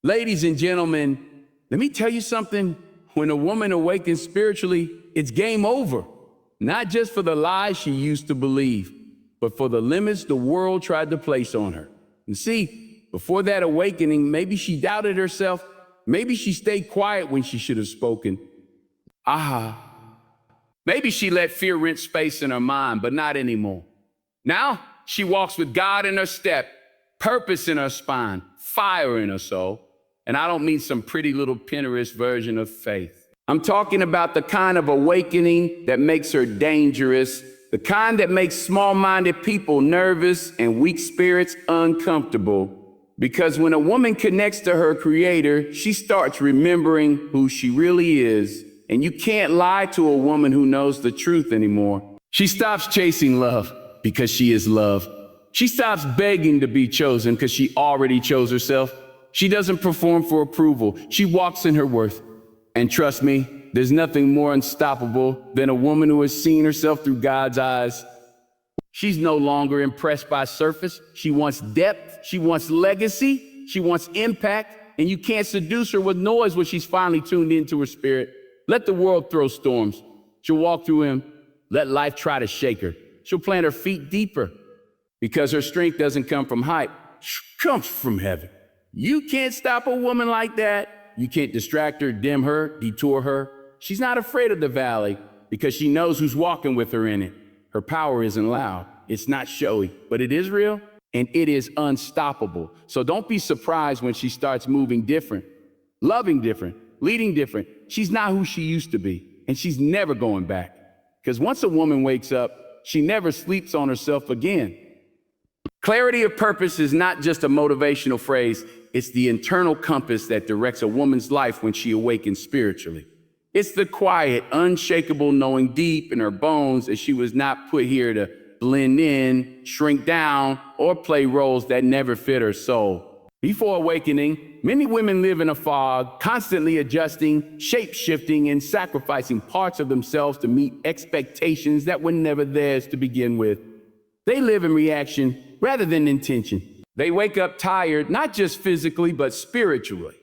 Ladies and gentlemen, let me tell you something. When a woman awakens spiritually, it's game over. Not just for the lies she used to believe, but for the limits the world tried to place on her. And see, before that awakening, maybe she doubted herself. Maybe she stayed quiet when she should have spoken. Maybe she let fear rent space in her mind, but not anymore. Now, she walks with God in her step, purpose in her spine, fire in her soul. And I don't mean some pretty little Pinterest version of faith. I'm talking about the kind of awakening that makes her dangerous, the kind that makes small-minded people nervous and weak spirits uncomfortable. Because when a woman connects to her creator, she starts remembering who she really is. And you can't lie to a woman who knows the truth anymore. She stops chasing love because she is love. She stops begging to be chosen because she already chose herself. She doesn't perform for approval. She walks in her worth. And trust me, there's nothing more unstoppable than a woman who has seen herself through God's eyes. She's no longer impressed by surface. She wants depth. She wants legacy. She wants impact. And you can't seduce her with noise when she's finally tuned into her spirit. Let the world throw storms. She'll walk through him. Let life try to shake her. She'll plant her feet deeper because her strength doesn't come from height. It comes from heaven. You can't stop a woman like that. You can't distract her, dim her, detour her. She's not afraid of the valley because she knows who's walking with her in it. Her power isn't loud. It's not showy, but it is real and it is unstoppable. So don't be surprised when she starts moving different, loving different, leading different. She's not who she used to be, and she's never going back. Because once a woman wakes up, she never sleeps on herself again. Clarity of purpose is not just a motivational phrase. It's the internal compass that directs a woman's life when she awakens spiritually. It's the quiet, unshakable knowing deep in her bones that she was not put here to blend in, shrink down, or play roles that never fit her soul. Before awakening, many women live in a fog, constantly adjusting, shape-shifting, and sacrificing parts of themselves to meet expectations that were never theirs to begin with. They live in reaction rather than intention. They wake up tired, not just physically, but spiritually,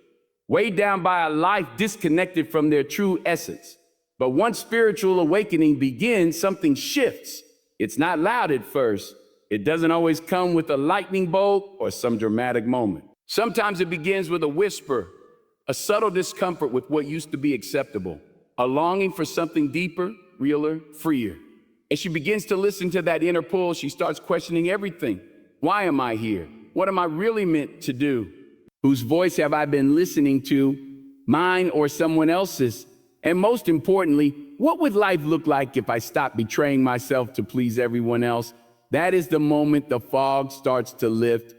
weighed down by a life disconnected from their true essence. But once spiritual awakening begins, something shifts. It's not loud at first. It doesn't always come with a lightning bolt or some dramatic moment. Sometimes it begins with a whisper, a subtle discomfort with what used to be acceptable, a longing for something deeper, realer, freer. As she begins to listen to that inner pull, she starts questioning everything. Why am I here? What am I really meant to do? Whose voice have I been listening to? Mine or someone else's? And most importantly, what would life look like if I stopped betraying myself to please everyone else? That is the moment the fog starts to lift.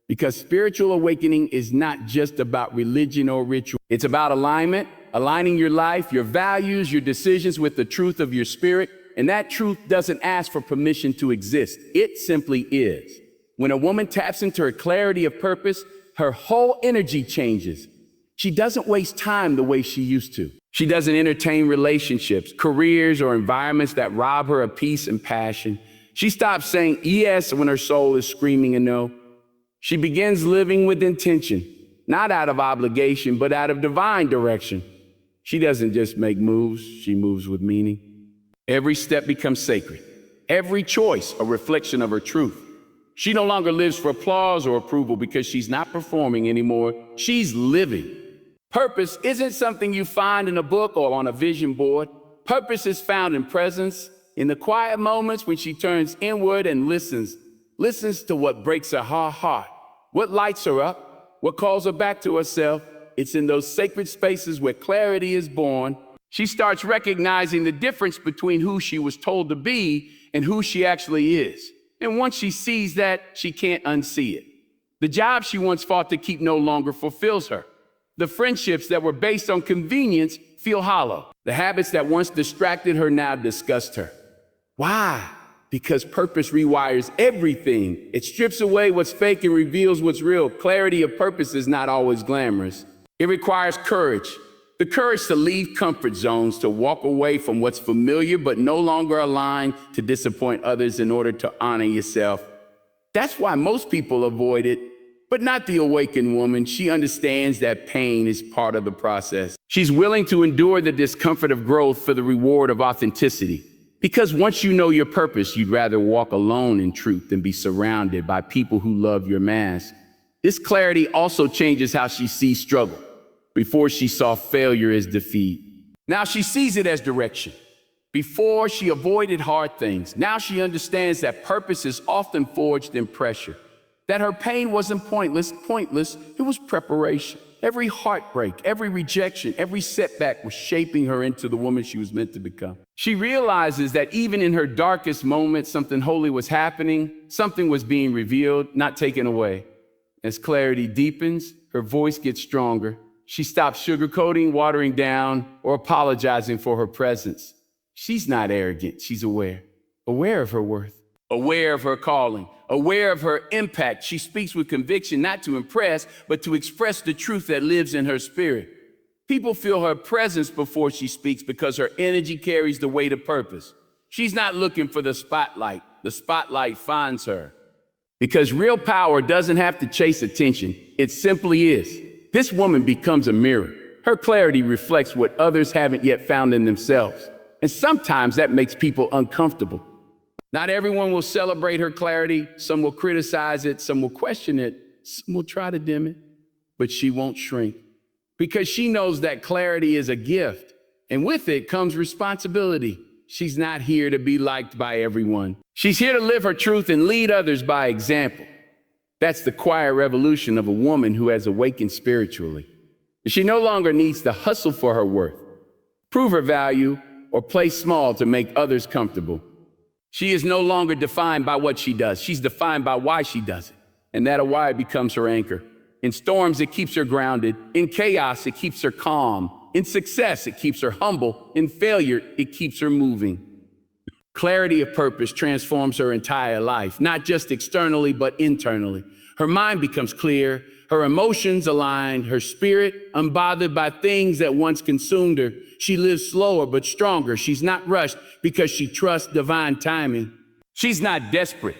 Because spiritual awakening is not just about religion or ritual. It's about alignment, aligning your life, your values, your decisions with the truth of your spirit. And that truth doesn't ask for permission to exist. It simply is. When a woman taps into her clarity of purpose, her whole energy changes. She doesn't waste time the way she used to. She doesn't entertain relationships, careers, or environments that rob her of peace and passion. She stops saying yes when her soul is screaming a no. She begins living with intention, not out of obligation, but out of divine direction. She doesn't just make moves, she moves with meaning. Every step becomes sacred. Every choice a reflection of her truth. She no longer lives for applause or approval because she's not performing anymore. She's living. Purpose isn't something you find in a book or on a vision board. Purpose is found in presence, in the quiet moments when she turns inward and listens to what breaks her heart, what lights her up, what calls her back to herself. It's in those sacred spaces where clarity is born. She starts recognizing the difference between who she was told to be and who she actually is. And once she sees that, she can't unsee it. The job she once fought to keep no longer fulfills her. The friendships that were based on convenience feel hollow. The habits that once distracted her now disgust her. Why? Because purpose rewires everything. It strips away what's fake and reveals what's real. Clarity of purpose is not always glamorous. It requires courage. The courage to leave comfort zones, to walk away from what's familiar but no longer aligned, to disappoint others in order to honor yourself. That's why most people avoid it. But not the awakened woman. She understands that pain is part of the process. She's willing to endure the discomfort of growth for the reward of authenticity. Because once you know your purpose, you'd rather walk alone in truth than be surrounded by people who love your mask. This clarity also changes how she sees struggle. Before she saw failure as defeat, now she sees it as direction. Before she avoided hard things, now she understands that purpose is often forged in pressure. That her pain wasn't pointless, it was preparation. Every heartbreak, every rejection, every setback was shaping her into the woman she was meant to become. She realizes that even in her darkest moments, something holy was happening, something was being revealed, not taken away. As clarity deepens, her voice gets stronger. She stops sugarcoating, watering down, or apologizing for her presence. She's not arrogant, she's aware of her worth, aware of her calling, aware of her impact. She speaks with conviction, not to impress, but to express the truth that lives in her spirit. People feel her presence before she speaks because her energy carries the weight of purpose. She's not looking for the spotlight finds her. Because real power doesn't have to chase attention, it simply is. This woman becomes a mirror. Her clarity reflects what others haven't yet found in themselves. And sometimes that makes people uncomfortable. Not everyone will celebrate her clarity. Some will criticize it. Some will question it. Some will try to dim it. But she won't shrink because she knows that clarity is a gift. And with it comes responsibility. She's not here to be liked by everyone. She's here to live her truth and lead others by example. That's the quiet revolution of a woman who has awakened spiritually. She no longer needs to hustle for her worth, prove her value, or play small to make others comfortable. She is no longer defined by what she does. She's defined by why she does it. And that why becomes her anchor. In storms, it keeps her grounded. In chaos, it keeps her calm. In success, it keeps her humble. In failure, it keeps her moving. Clarity of purpose transforms her entire life, not just externally, but internally. Her mind becomes clear, her emotions aligned, her spirit unbothered by things that once consumed her. She lives slower but stronger. She's not rushed because she trusts divine timing. She's not desperate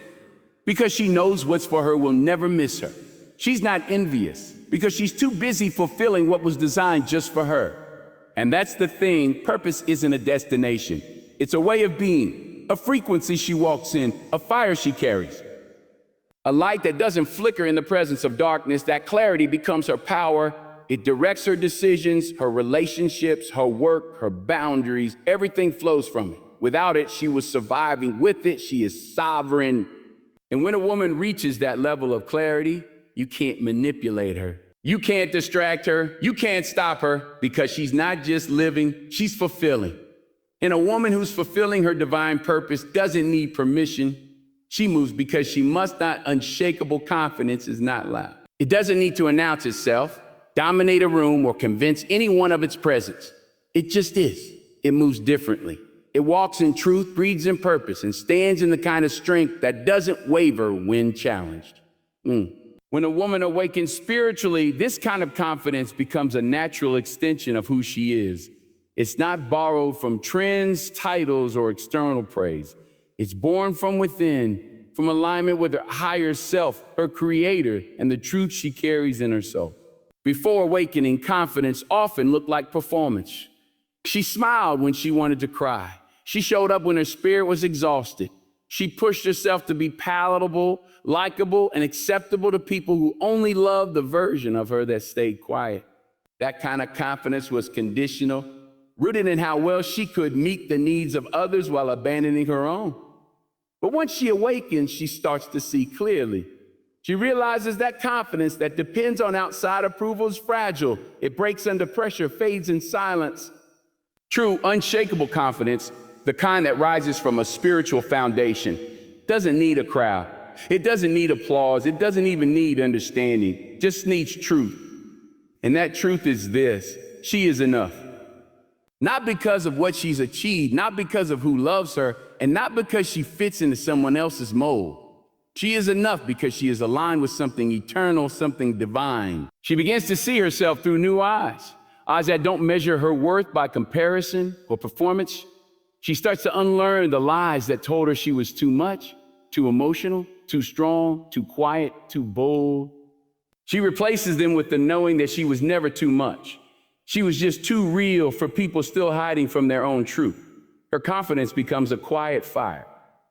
because she knows what's for her will never miss her. She's not envious because she's too busy fulfilling what was designed just for her. And that's the thing, purpose isn't a destination. It's a way of being, a frequency she walks in, a fire she carries. A light that doesn't flicker in the presence of darkness. That clarity becomes her power. It directs her decisions, her relationships, her work, her boundaries. Everything flows from it. Without it, she was surviving. With it, she is sovereign. And when a woman reaches that level of clarity, you can't manipulate her. You can't distract her. You can't stop her because she's not just living, she's fulfilling. And a woman who's fulfilling her divine purpose doesn't need permission. She moves because she must not. Unshakable confidence is not loud. It doesn't need to announce itself, dominate a room, or convince anyone of its presence. It just is. It moves differently. It walks in truth, breathes in purpose, and stands in the kind of strength that doesn't waver when challenged. When a woman awakens spiritually, this kind of confidence becomes a natural extension of who she is. It's not borrowed from trends, titles, or external praise. It's born from within, from alignment with her higher self, her creator, and the truth she carries in her soul. Before awakening, confidence often looked like performance. She smiled when she wanted to cry. She showed up when her spirit was exhausted. She pushed herself to be palatable, likable, and acceptable to people who only loved the version of her that stayed quiet. That kind of confidence was conditional, rooted in how well she could meet the needs of others while abandoning her own. But once she awakens, she starts to see clearly. She realizes that confidence that depends on outside approval is fragile. It breaks under pressure, fades in silence. True, unshakable confidence, the kind that rises from a spiritual foundation, doesn't need a crowd. It doesn't need applause. It doesn't even need understanding. It just needs truth. And that truth is this: she is enough. Not because of what she's achieved, not because of who loves her, and not because she fits into someone else's mold. She is enough because she is aligned with something eternal, something divine. She begins to see herself through new eyes that don't measure her worth by comparison or performance. She starts to unlearn the lies that told her she was too much, too emotional, too strong, too quiet, too bold. She replaces them with the knowing that she was never too much. She was just too real for people still hiding from their own truth. Her confidence becomes a quiet fire,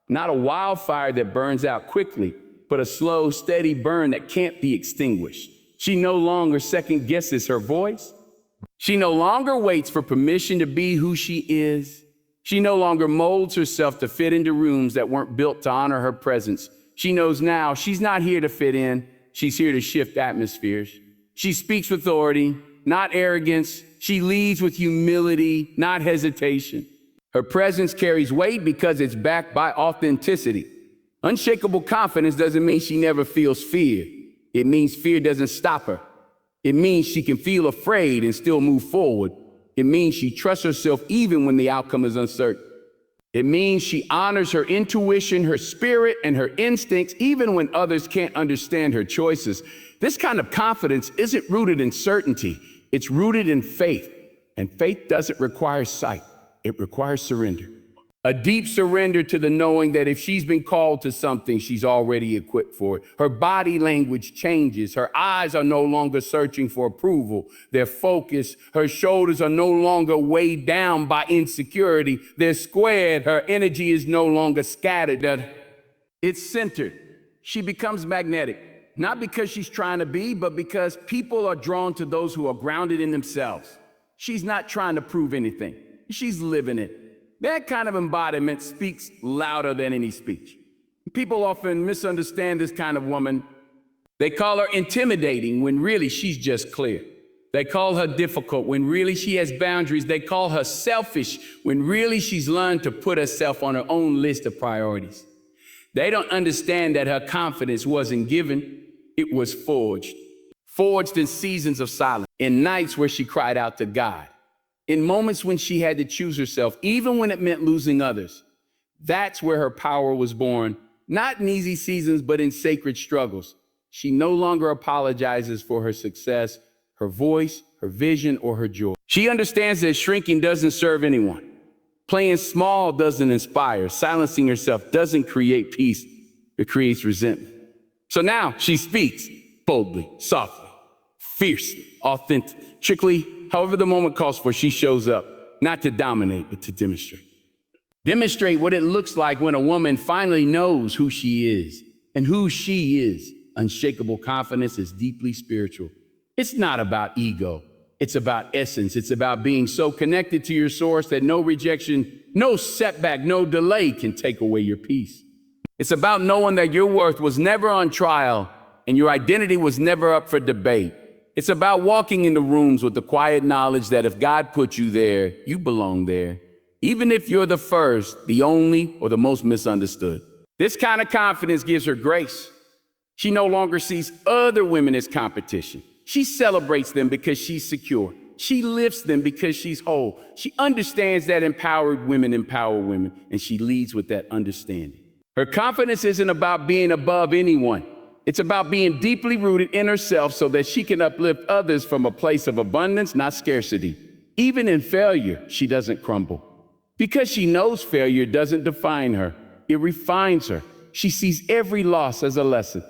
not a wildfire that burns out quickly, but a slow, steady burn that can't be extinguished. She no longer second guesses her voice. She no longer waits for permission to be who she is. She no longer molds herself to fit into rooms that weren't built to honor her presence. She knows now she's not here to fit in. She's here to shift atmospheres. She speaks with authority, not arrogance. She leads with humility, not hesitation. Her presence carries weight because it's backed by authenticity. Unshakable confidence doesn't mean she never feels fear. It means fear doesn't stop her. It means she can feel afraid and still move forward. It means she trusts herself even when the outcome is uncertain. It means she honors her intuition, her spirit, and her instincts, even when others can't understand her choices. This kind of confidence isn't rooted in certainty. It's rooted in faith. And faith doesn't require sight. It requires surrender. A deep surrender to the knowing that if she's been called to something, she's already equipped for it. Her body language changes. Her eyes are no longer searching for approval. They're focused. Her shoulders are no longer weighed down by insecurity. They're squared. Her energy is no longer scattered. It's centered. She becomes magnetic, not because she's trying to be, but because people are drawn to those who are grounded in themselves. She's not trying to prove anything. She's living it. That kind of embodiment speaks louder than any speech. People often misunderstand this kind of woman. They call her intimidating when really she's just clear. They call her difficult when really she has boundaries. They call her selfish when really she's learned to put herself on her own list of priorities. They don't understand that her confidence wasn't given, it was forged. Forged in seasons of silence, in nights where she cried out to God, in moments when she had to choose herself, even when it meant losing others. That's where her power was born, not in easy seasons, but in sacred struggles. She no longer apologizes for her success, her voice, her vision, or her joy. She understands that shrinking doesn't serve anyone. Playing small doesn't inspire. Silencing herself doesn't create peace. It creates resentment. So now she speaks boldly, softly, fiercely, authentically. However the moment calls for, she shows up, not to dominate, but to demonstrate. Demonstrate what it looks like when a woman finally knows who she is. And who she is. Unshakable confidence is deeply spiritual. It's not about ego. It's about essence. It's about being so connected to your source that no rejection, no setback, no delay can take away your peace. It's about knowing that your worth was never on trial and your identity was never up for debate. It's about walking into rooms with the quiet knowledge that if God put you there, you belong there, even if you're the first, the only, or the most misunderstood. This kind of confidence gives her grace. She no longer sees other women as competition. She celebrates them because she's secure. She lifts them because she's whole. She understands that empowered women empower women, and she leads with that understanding. Her confidence isn't about being above anyone. It's about being deeply rooted in herself so that she can uplift others from a place of abundance, not scarcity. Even in failure, she doesn't crumble. Because she knows failure doesn't define her, it refines her. She sees every loss as a lesson,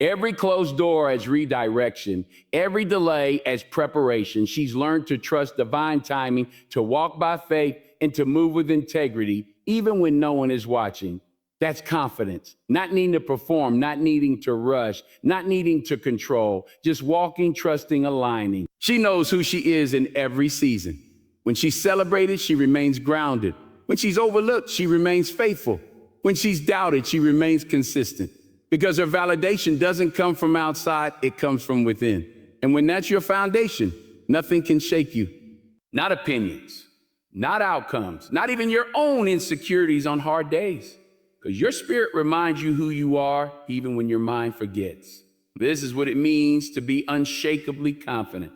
every closed door as redirection, every delay as preparation. She's learned to trust divine timing, to walk by faith, and to move with integrity, even when no one is watching. That's confidence, not needing to perform, not needing to rush, not needing to control, just walking, trusting, aligning. She knows who she is in every season. When she's celebrated, she remains grounded. When she's overlooked, she remains faithful. When she's doubted, she remains consistent. Because her validation doesn't come from outside, it comes from within. And when that's your foundation, nothing can shake you. Not opinions, not outcomes, not even your own insecurities on hard days. Because your spirit reminds you who you are, even when your mind forgets. This is what it means to be unshakably confident.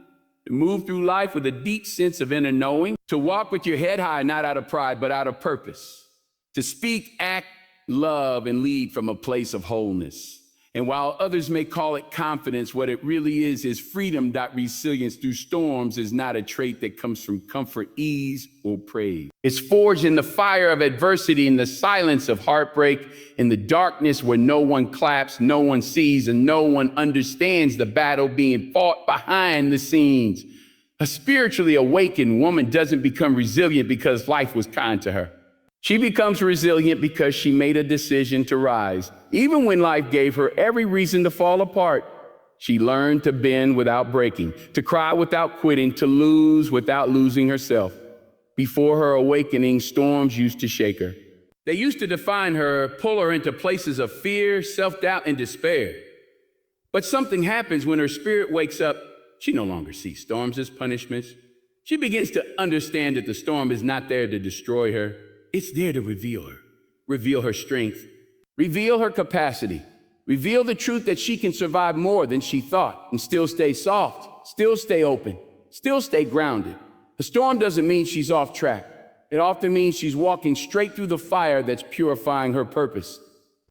To move through life with a deep sense of inner knowing. To walk with your head high, not out of pride, but out of purpose. To speak, act, love, and lead from a place of wholeness. And while others may call it confidence, what it really is freedom. Resilience through storms is not a trait that comes from comfort, ease, or praise. It's forged in the fire of adversity, in the silence of heartbreak, in the darkness where no one claps, no one sees, and no one understands the battle being fought behind the scenes. A spiritually awakened woman doesn't become resilient because life was kind to her. She becomes resilient because she made a decision to rise. Even when life gave her every reason to fall apart, she learned to bend without breaking, to cry without quitting, to lose without losing herself. Before her awakening, storms used to shake her. They used to define her, pull her into places of fear, self-doubt, and despair. But something happens when her spirit wakes up. She no longer sees storms as punishments. She begins to understand that the storm is not there to destroy her. It's there to reveal her strength, reveal her capacity, reveal the truth that she can survive more than she thought and still stay soft, still stay open, still stay grounded. A storm doesn't mean she's off track. It often means she's walking straight through the fire that's purifying her purpose.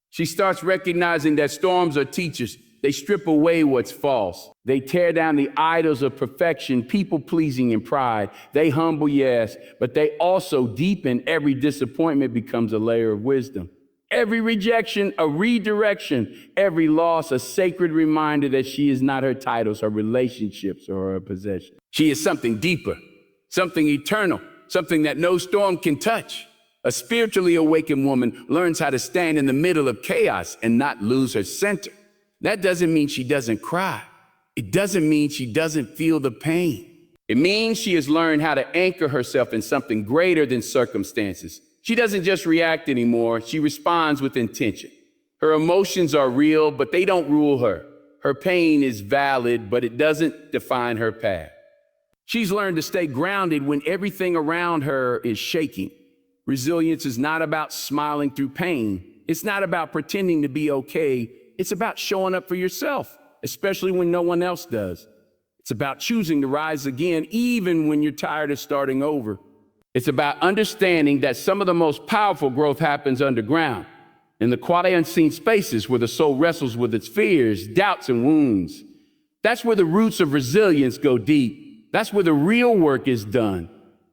She starts recognizing that storms are teachers. They strip away what's false. They tear down the idols of perfection, people-pleasing, and pride. They humble, yes, but they also deepen. Every disappointment becomes a layer of wisdom. Every rejection, a redirection. Every loss, a sacred reminder that she is not her titles, her relationships, or her possessions. She is something deeper, something eternal, something that no storm can touch. A spiritually awakened woman learns how to stand in the middle of chaos and not lose her center. That doesn't mean she doesn't cry. It doesn't mean she doesn't feel the pain. It means she has learned how to anchor herself in something greater than circumstances. She doesn't just react anymore. She responds with intention. Her emotions are real, but they don't rule her. Her pain is valid, but it doesn't define her path. She's learned to stay grounded when everything around her is shaking. Resilience is not about smiling through pain. It's not about pretending to be okay. It's about showing up for yourself, especially when no one else does. It's about choosing to rise again, even when you're tired of starting over. It's about understanding that some of the most powerful growth happens underground, in the quiet, unseen spaces where the soul wrestles with its fears, doubts, and wounds. That's where the roots of resilience go deep. That's where the real work is done.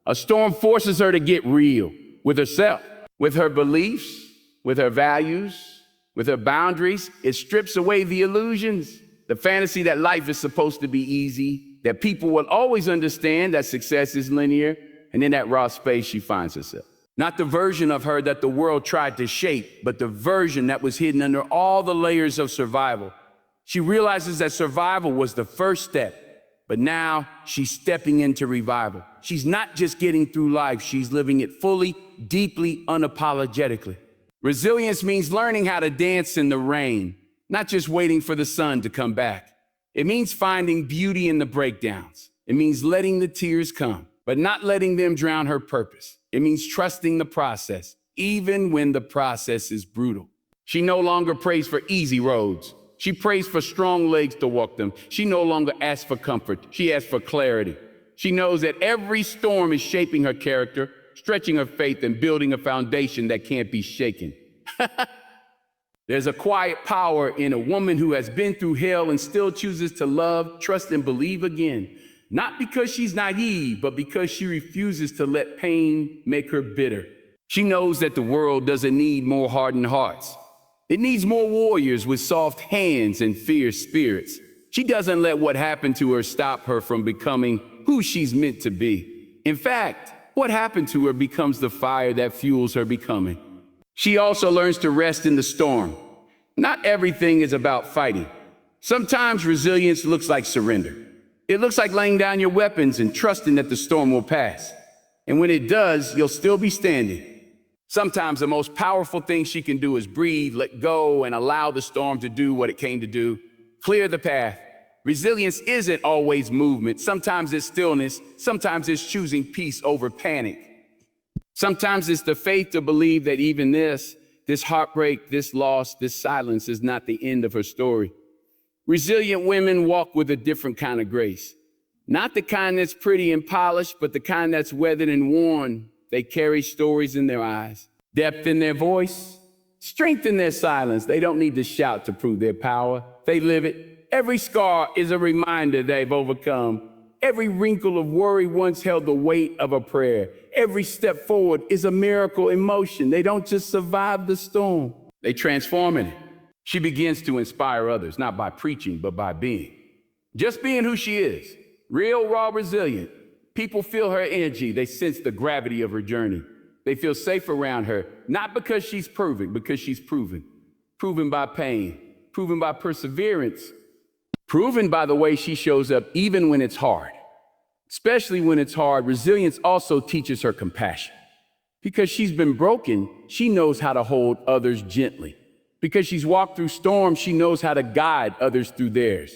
A storm forces her to get real with herself, with her beliefs, with her values, with her boundaries. It strips away the illusions, the fantasy that life is supposed to be easy, that people will always understand that success is linear, and in that raw space she finds herself. Not the version of her that the world tried to shape, but the version that was hidden under all the layers of survival. She realizes that survival was the first step, but now she's stepping into revival. She's not just getting through life, she's living it fully, deeply, unapologetically. Resilience means learning how to dance in the rain, not just waiting for the sun to come back. It means finding beauty in the breakdowns. It means letting the tears come, but not letting them drown her purpose. It means trusting the process, even when the process is brutal. She no longer prays for easy roads. She prays for strong legs to walk them. She no longer asks for comfort. She asks for clarity. She knows that every storm is shaping her character, stretching her faith, and building a foundation that can't be shaken. There's a quiet power in a woman who has been through hell and still chooses to love, trust, and believe again. Not because she's naive, but because she refuses to let pain make her bitter. She knows that the world doesn't need more hardened hearts. It needs more warriors with soft hands and fierce spirits. She doesn't let what happened to her stop her from becoming who she's meant to be. In fact, what happened to her becomes the fire that fuels her becoming. She also learns to rest in the storm. Not everything is about fighting. Sometimes resilience looks like surrender. It looks like laying down your weapons and trusting that the storm will pass. And when it does, you'll still be standing. Sometimes the most powerful thing she can do is breathe, let go, and allow the storm to do what it came to do. Clear the path. Resilience isn't always movement. Sometimes it's stillness. Sometimes it's choosing peace over panic. Sometimes it's the faith to believe that even this heartbreak, this loss, this silence is not the end of her story. Resilient women walk with a different kind of grace. Not the kind that's pretty and polished, but the kind that's weathered and worn. They carry stories in their eyes, depth in their voice, Strength in their silence. They don't need to shout to prove their power. They live it. Every scar is a reminder they've overcome. Every wrinkle of worry once held the weight of a prayer. Every step forward is a miracle in motion. They don't just survive the storm. They transform in it. She begins to inspire others, not by preaching, but by being. Just being who she is. Real, raw, resilient. People feel her energy. They sense the gravity of her journey. They feel safe around her, not because she's perfect, because she's proven. Proven by pain, proven by perseverance, proven by the way she shows up even when it's hard. Especially when it's hard, resilience also teaches her compassion. Because she's been broken, she knows how to hold others gently. Because she's walked through storms, she knows how to guide others through theirs.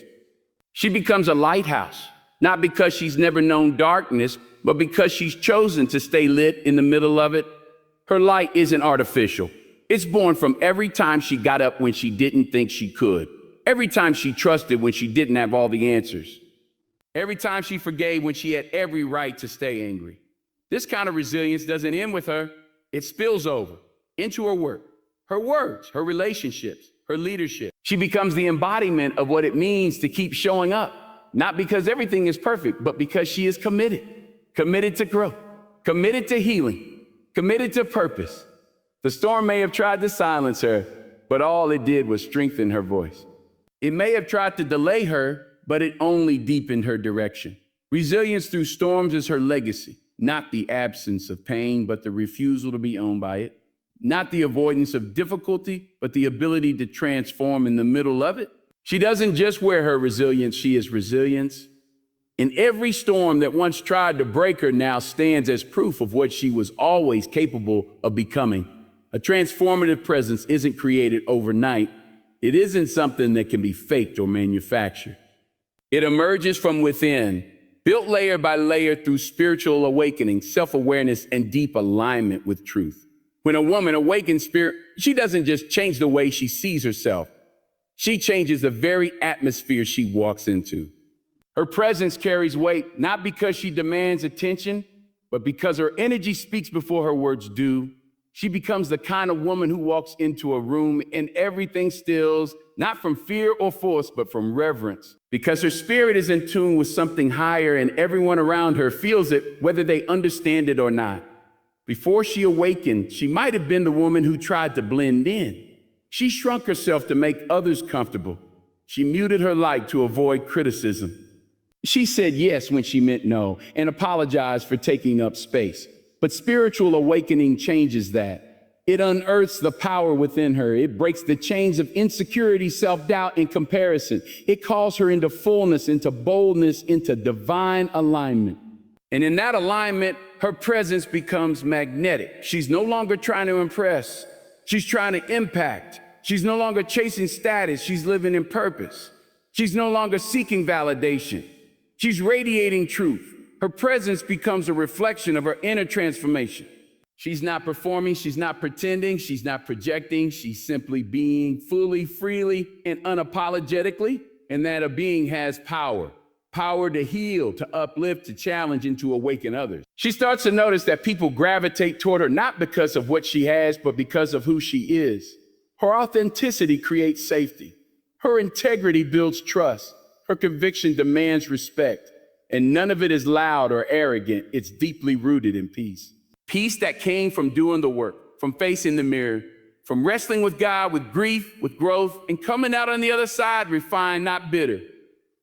She becomes a lighthouse, not because she's never known darkness, but because she's chosen to stay lit in the middle of it. Her light isn't artificial. It's born from every time she got up when she didn't think she could. Every time she trusted when she didn't have all the answers. Every time she forgave when she had every right to stay angry. This kind of resilience doesn't end with her. It spills over into her work, her words, her relationships, her leadership. She becomes the embodiment of what it means to keep showing up, not because everything is perfect, but because she is committed. Committed to growth, committed to healing, committed to purpose. The storm may have tried to silence her, but all it did was strengthen her voice. It may have tried to delay her, but it only deepened her direction. Resilience through storms is her legacy, not the absence of pain, but the refusal to be owned by it. Not the avoidance of difficulty, but the ability to transform in the middle of it. She doesn't just wear her resilience, she is resilience. In every storm that once tried to break her now stands as proof of what she was always capable of becoming. A transformative presence isn't created overnight. It isn't something that can be faked or manufactured. It emerges from within, built layer by layer through spiritual awakening, self-awareness, and deep alignment with truth. When a woman awakens spirit, she doesn't just change the way she sees herself. She changes the very atmosphere she walks into. Her presence carries weight, not because she demands attention, but because her energy speaks before her words do. She becomes the kind of woman who walks into a room and everything stills, not from fear or force, but from reverence. Because her spirit is in tune with something higher and everyone around her feels it, whether they understand it or not. Before she awakened, she might have been the woman who tried to blend in. She shrunk herself to make others comfortable. She muted her light to avoid criticism. She said yes when she meant no and apologized for taking up space. But spiritual awakening changes that. It unearths the power within her. It breaks the chains of insecurity, self-doubt, and comparison. It calls her into fullness, into boldness, into divine alignment. And in that alignment, her presence becomes magnetic. She's no longer trying to impress. She's trying to impact. She's no longer chasing status. She's living in purpose. She's no longer seeking validation. She's radiating truth. Her presence becomes a reflection of her inner transformation. She's not performing, she's not pretending, she's not projecting, she's simply being fully, freely, and unapologetically. And that a being has power. Power to heal, to uplift, to challenge, and to awaken others. She starts to notice that people gravitate toward her not because of what she has, but because of who she is. Her authenticity creates safety. Her integrity builds trust. Her conviction demands respect, and none of it is loud or arrogant. It's deeply rooted in peace. Peace that came from doing the work, from facing the mirror, from wrestling with God, with grief, with growth, and coming out on the other side refined, not bitter.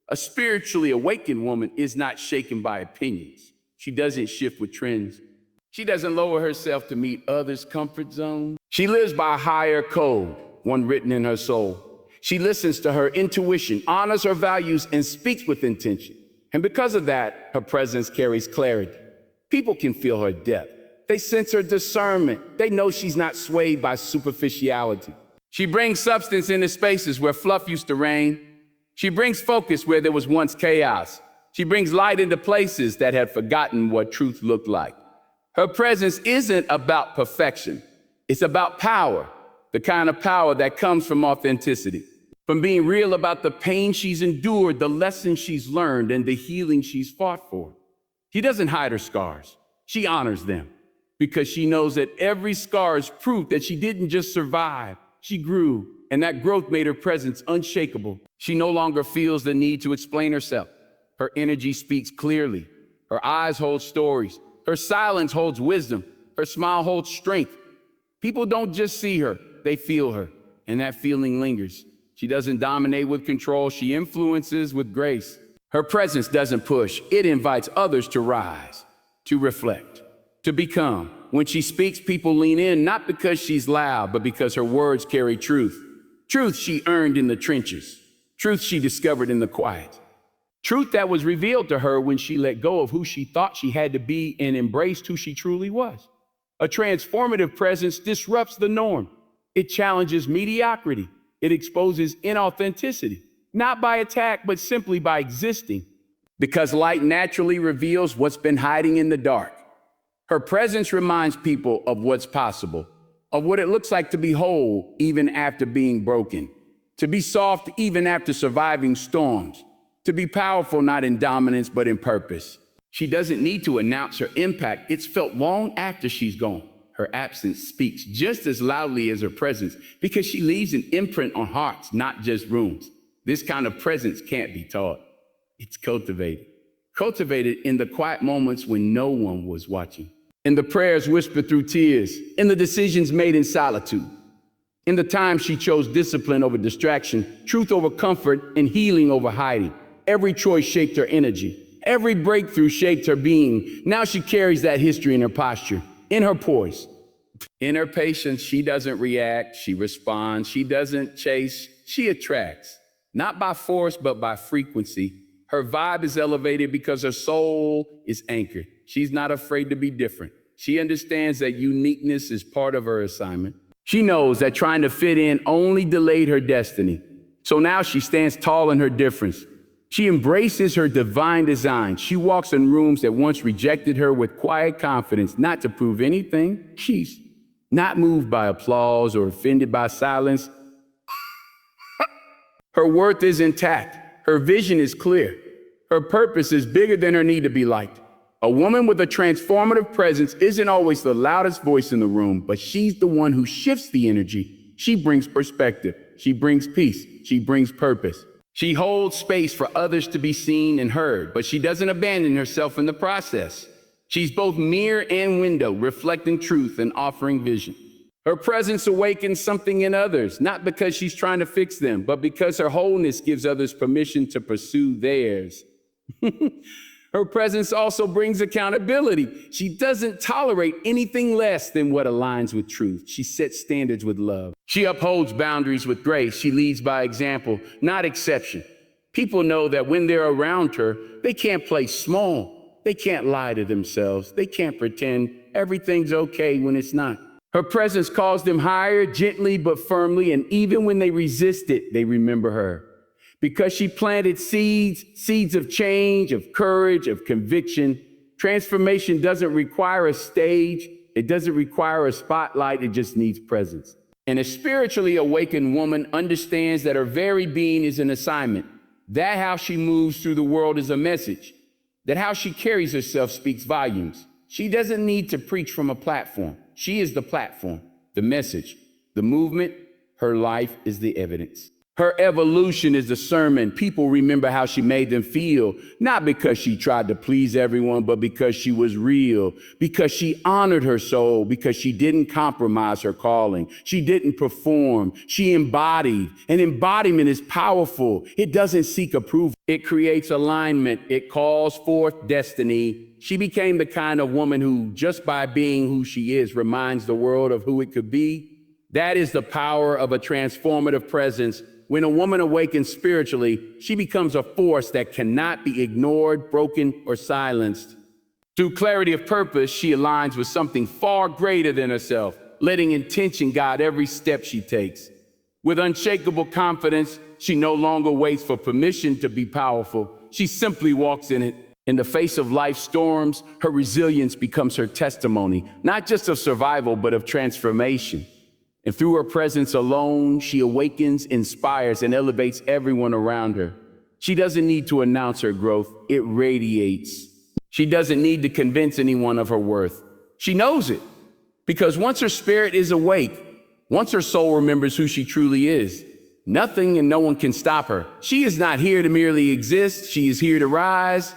A spiritually awakened woman is not shaken by opinions. She doesn't shift with trends. She doesn't lower herself to meet others' comfort zone. She lives by a higher code, one written in her soul. She listens to her intuition, honors her values, and speaks with intention. And because of that, her presence carries clarity. People can feel her depth. They sense her discernment. They know she's not swayed by superficiality. She brings substance into spaces where fluff used to reign. She brings focus where there was once chaos. She brings light into places that had forgotten what truth looked like. Her presence isn't about perfection. It's about power, the kind of power that comes from authenticity. From being real about the pain she's endured, the lessons she's learned, and the healing she's fought for. She doesn't hide her scars. She honors them. because she knows that every scar is proof that she didn't just survive, she grew. And that growth made her presence unshakable. She no longer feels the need to explain herself. Her energy speaks clearly. Her eyes hold stories. Her silence holds wisdom. Her smile holds strength. People don't just see her, they feel her. And that feeling lingers. She doesn't dominate with control, she influences with grace. Her presence doesn't push, it invites others to rise, to reflect, to become. When she speaks, people lean in, not because she's loud, but because her words carry truth. Truth she earned in the trenches. Truth she discovered in the quiet. Truth that was revealed to her when she let go of who she thought she had to be and embraced who she truly was. A transformative presence disrupts the norm. It challenges mediocrity. It exposes inauthenticity, not by attack, but simply by existing. Because light naturally reveals what's been hiding in the dark. Her presence reminds people of what's possible, of what it looks like to be whole even after being broken, to be soft even after surviving storms, to be powerful not in dominance but in purpose. She doesn't need to announce her impact. It's felt long after she's gone. Her absence speaks just as loudly as her presence because she leaves an imprint on hearts, not just rooms. This kind of presence can't be taught. It's cultivated. Cultivated in the quiet moments when no one was watching. In the prayers whispered through tears. In the decisions made in solitude. In the times she chose discipline over distraction, truth over comfort, and healing over hiding. Every choice shaped her energy. Every breakthrough shaped her being. Now she carries that history in her posture, in her poise. In her patience, she doesn't react, she responds. She doesn't chase, she attracts. Not by force, but by frequency. Her vibe is elevated because her soul is anchored. She's not afraid to be different. She understands that uniqueness is part of her assignment. She knows that trying to fit in only delayed her destiny. So now she stands tall in her difference. She embraces her divine design. She walks in rooms that once rejected her with quiet confidence, not to prove anything. She's not moved by applause or offended by silence. Her worth is intact. Her vision is clear. Her purpose is bigger than her need to be liked. A woman with a transformative presence isn't always the loudest voice in the room, but she's the one who shifts the energy. She brings perspective. She brings peace. She brings purpose. She holds space for others to be seen and heard, but she doesn't abandon herself in the process. She's both mirror and window, reflecting truth and offering vision. Her presence awakens something in others, not because she's trying to fix them, but because her wholeness gives others permission to pursue theirs. Her presence also brings accountability. She doesn't tolerate anything less than what aligns with truth. She sets standards with love. She upholds boundaries with grace. She leads by example, not exception. People know that when they're around her, they can't play small. They can't lie to themselves. They can't pretend everything's okay when it's not. Her presence calls them higher, gently but firmly, and even when they resist it, they remember her. Because she planted seeds of change, of courage, of conviction. Transformation doesn't require a stage. It doesn't require a spotlight. It just needs presence. And a spiritually awakened woman understands that her very being is an assignment. That how she moves through the world is a message. That how she carries herself speaks volumes. She doesn't need to preach from a platform. She is the platform, the message, the movement. Her life is the evidence. Her evolution is the sermon. People remember how she made them feel, not because she tried to please everyone, but because she was real, because she honored her soul, because she didn't compromise her calling. She didn't perform. She embodied. And embodiment is powerful. It doesn't seek approval. It creates alignment. It calls forth destiny. She became the kind of woman who, just by being who she is, reminds the world of who it could be. That is the power of a transformative presence. When a woman awakens spiritually, she becomes a force that cannot be ignored, broken, or silenced. Through clarity of purpose, she aligns with something far greater than herself, letting intention guide every step she takes. With unshakable confidence, she no longer waits for permission to be powerful. She simply walks in it. In the face of life's storms, her resilience becomes her testimony, not just of survival, but of transformation. And through her presence alone, she awakens, inspires, and elevates everyone around her. She doesn't need to announce her growth. It radiates. She doesn't need to convince anyone of her worth. She knows it. Because once her spirit is awake, once her soul remembers who she truly is, nothing and no one can stop her. She is not here to merely exist. She is here to rise,